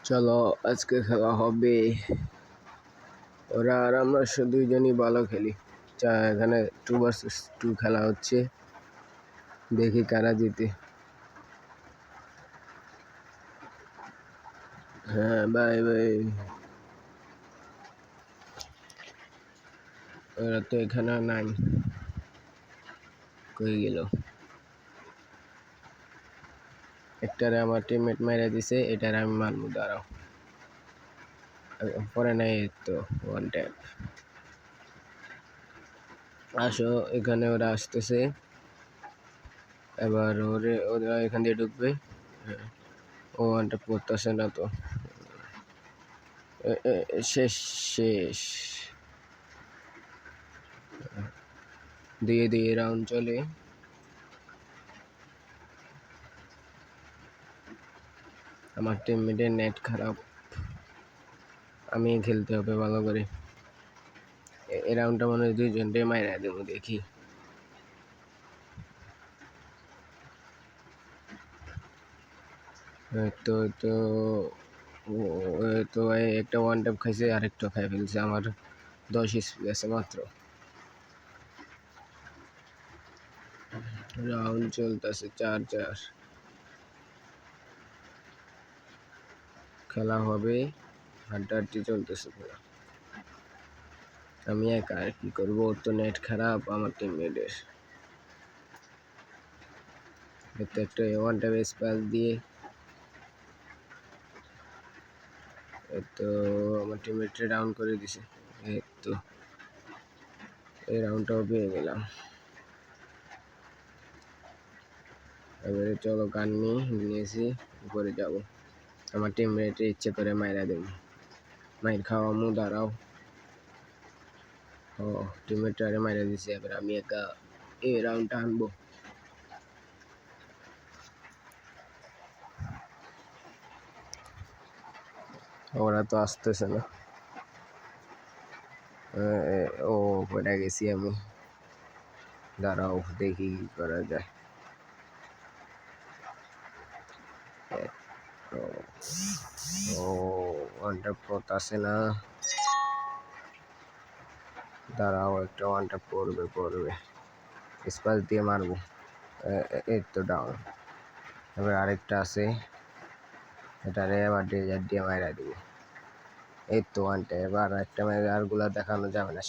চলো আজকে খেলা হবে। ওরা আর আমরা দুইজনই ভালো খেলি। এখানে 2 vs 2 খেলা হচ্ছে, দেখি কারা জিতে। হ্যাঁ বাই বাই। ওরা তো এখানে নাই, কই গেল? একটারে আমার টিমমেট মেরে দিছে, এটারে আমি মারমু, দাঁড়াও। পরে নাই তো ওয়ান ট্যাপ। আসো, এখানে ওরা আসতেছে, এবার ওরা এখান দিয়ে ঢুকবে। ও ওয়ান ট্যাপ করতেছে না তো, শেষ শেষ। দিয়ে রাউন্ড চলে। আমার টিমমেটের নেট খারাপ, আমি খেলতে হবে ভালো করে। এই রাউন্ডটা মনে হয় দুইজনটাই মাইরা দেবো, দেখি। তো তো তো একটা ওয়ান ট্যাপ খাইছে, আরেকটা খাই ফেলছে। আমার 10 স্পিড আছে মাত্র। রাউন্ড চলতেছে 4-4, খেলা হবে, হাড্ডাহাড্ডি চলতেছে পুরো। আমি একা আর কি করবো, ওর তো নেট খারাপ আমার টিমমেটের। একটা ওয়ান ট্যাপ স্পেল দিয়ে তো আমার টিমমেটে ডাউন করে দিছে। এই তো এই রাউন্ডটাও পেয়ে গেলাম। এবারে চলো গান নিয়েছি, উপরে যাব। আমার টিমমেটে ইচ্ছে করে মাইরা দেব, মাইর খাওয়া মু, দাঁড়াও। ও টিমমেটারে মাইরা দিছে, এবার আমি একা এই রাউন্ডটা আনবো। ওরা তো আসতেছে না। ও পড়ে গেছি আমি, দাঁড়াও দেখি কি করা যায়। ও ওয়ানটা পথ আছে না, দাঁড়াও, একটা ওয়ানটা পড়বে স্পাস দিয়ে মারবো। এই তো ডাউন। এবার আরেকটা আছে, এটারে এবার ডেজার্ট দিয়ে মাইরা দিব। এই তো ওয়ানটা। এবার একটা মেরে আরগুলা দেখানো যাবে না।